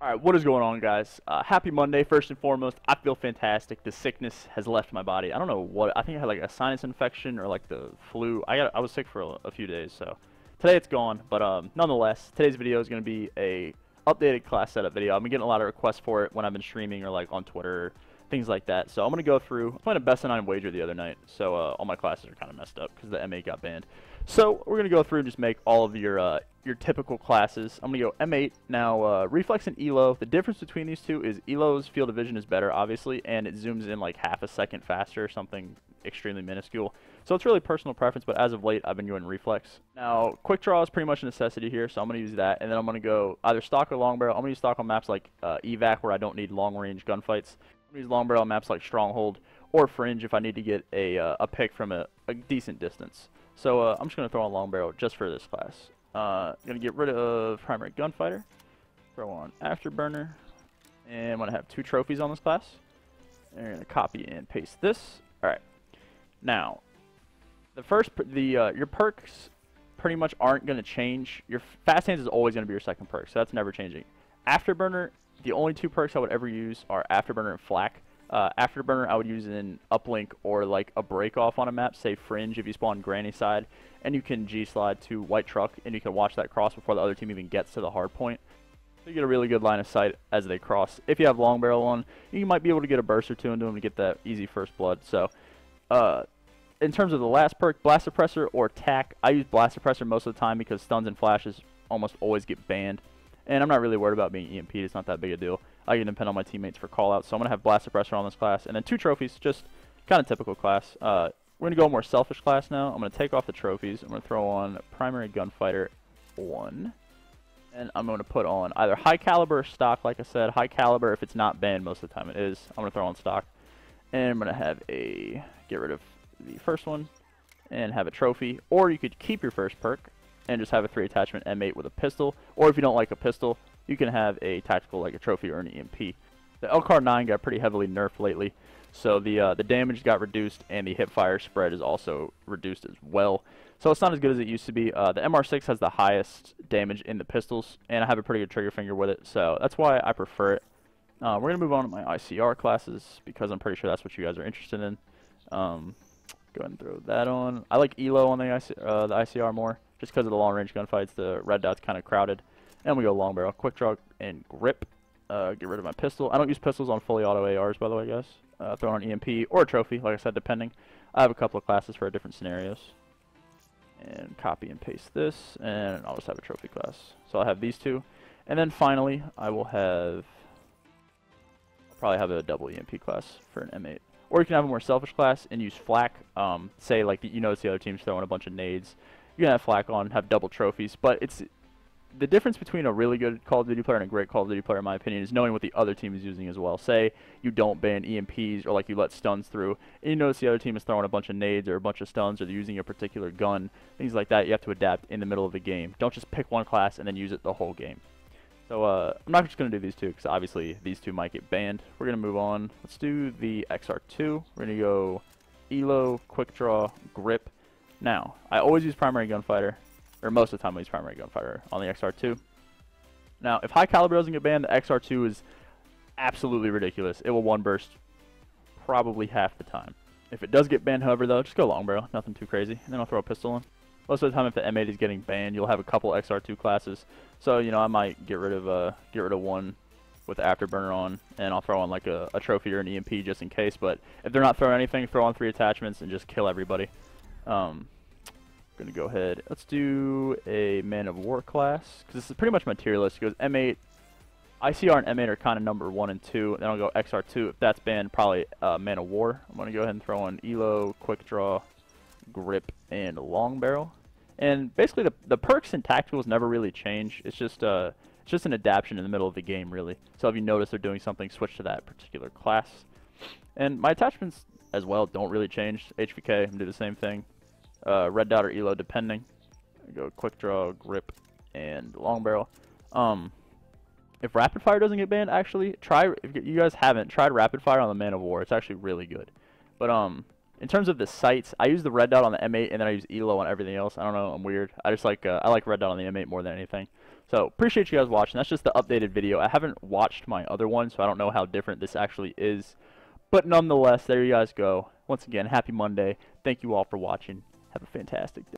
Alright, what is going on, guys? Happy Monday, first and foremost. I feel fantastic. The sickness has left my body. I don't know what. I think I had like a sinus infection or like the flu. I was sick for a few days, so today it's gone. But nonetheless, today's video is going to be a updated class setup video. I've been getting a lot of requests for it when I've been streaming or like on Twitter, things like that. So I'm going to go through. I was playing a best of 9 wager the other night, so all my classes are kind of messed up because the M8 got banned. So we're going to go through and just make all of your typical classes. I'm going to go M8. Now, Reflex and ELO, the difference between these two is ELO's field of vision is better, obviously, and it zooms in like half a second faster, something extremely minuscule. So it's really personal preference, but as of late, I've been going Reflex. Now, Quick Draw is pretty much a necessity here, so I'm going to use that, and then I'm going to go either stock or long barrel. I'm going to use stock on maps like Evac, where I don't need long-range gunfights. I'm going to use long barrel on maps like Stronghold or Fringe if I need to get a pick from a decent distance. So I'm just going to throw on long barrel just for this class. Going to get rid of primary gunfighter, throw on afterburner, and I'm going to have 2 trophies on this class. And you're going to copy and paste this. Alright, now, your perks pretty much aren't going to change. Your fast hands is always going to be your second perk, so that's never changing. Afterburner, the only 2 perks I would ever use are afterburner and flak. Afterburner I would use in uplink or like a break off on a map, say Fringe if you spawn Granny side, and you can G-slide to White Truck and you can watch that cross before the other team even gets to the hard point. So you get a really good line of sight as they cross. If you have long barrel on, you might be able to get a burst or 2 into them to get that easy first blood. So in terms of the last perk, Blast Suppressor or TAC, I use Blast Suppressor most of the time because stuns and flashes almost always get banned. And I'm not really worried about being EMP'd, it's not that big a deal. I can depend on my teammates for callouts, so I'm going to have Blast Suppressor on this class. And then 2 trophies, just kind of typical class. We're going to go more selfish class now. I'm going to take off the trophies. I'm going to throw on Primary Gunfighter 1. And I'm going to put on either High Caliber or Stock, like I said. High Caliber, if it's not banned, most of the time it is. I'm going to throw on Stock. And I'm going to have get rid of the first one and have a trophy. Or you could keep your first perk and just have a 3 attachment M8 with a pistol. Or if you don't like a pistol, you can have a tactical like a trophy or an EMP. The LCAR 9 got pretty heavily nerfed lately, so the damage got reduced and the hipfire spread is also reduced as well. So it's not as good as it used to be. The MR6 has the highest damage in the pistols, and I have a pretty good trigger finger with it, so that's why I prefer it. We're going to move on to my ICR classes because I'm pretty sure that's what you guys are interested in. Go ahead and throw that on. I like ELO on the ICR more, just because of the long-range gunfights. The red dot's kind of crowded. And we go long barrel, quick draw, and grip. Get rid of my pistol. I don't use pistols on fully auto ARs, by the way, guys. Throw on an EMP or a trophy, like I said, depending. I have a couple of classes for different scenarios. And copy and paste this, and I'll just have a trophy class. So I'll have these 2. And then finally, I'll probably have a double EMP class for an M8. Or you can have a more selfish class and use flak. Say, like, you notice the other team's throwing a bunch of nades. You can have flak on, have double trophies, but it's... The difference between a really good Call of Duty player and a great Call of Duty player, in my opinion, is knowing what the other team is using as well. Say you don't ban EMPs or like you let stuns through, and you notice the other team is throwing a bunch of nades or a bunch of stuns or they're using a particular gun, things like that. You have to adapt in the middle of the game. Don't just pick one class and then use it the whole game. So I'm not just going to do these 2 because obviously these 2 might get banned. We're going to move on. Let's do the XR2. We're going to go ELO, Quick Draw, Grip. Now, I always use Primary Gunfighter. Or most of the time I use Primary Gunfighter on the XR2. Now, if High Caliber doesn't get banned, the XR2 is absolutely ridiculous. It will 1 burst probably half the time. If it does get banned, however, though, just go long barrel. Nothing too crazy. And then I'll throw a pistol in. Most of the time, if the M8 is getting banned, you'll have a couple XR2 classes. So, you know, I might get rid of one with the afterburner on, and I'll throw on like a trophy or an EMP just in case. But if they're not throwing anything, throw on 3 attachments and just kill everybody. Gonna go ahead. Let's do a Man of War class because this is pretty much materialist. It goes M8, ICR and M8 are kind of number 1 and 2. Then I'll go XR2. If that's banned, probably Man of War. I'm gonna go ahead and throw on ELO, Quick Draw, Grip, and Long Barrel. And basically the perks and tacticals never really change. It's just an adaptation in the middle of the game, really. So if you notice they're doing something, switch to that particular class. And my attachments as well don't really change. HVK, I'm gonna do the same thing. Red dot or ELO depending. Go quick draw, grip, and long barrel. If rapid fire doesn't get banned, actually if you guys haven't tried rapid fire on the Man of War, it's actually really good. But in terms of the sights, I use the red dot on the M8 and then I use ELO on everything else. I don't know, I'm weird. I just like I like red dot on the M8 more than anything. So appreciate you guys watching. That's just the updated video. I haven't watched my other one, so I don't know how different this actually is. But nonetheless, there you guys go. Once again, happy Monday. Thank you all for watching. Have a fantastic day.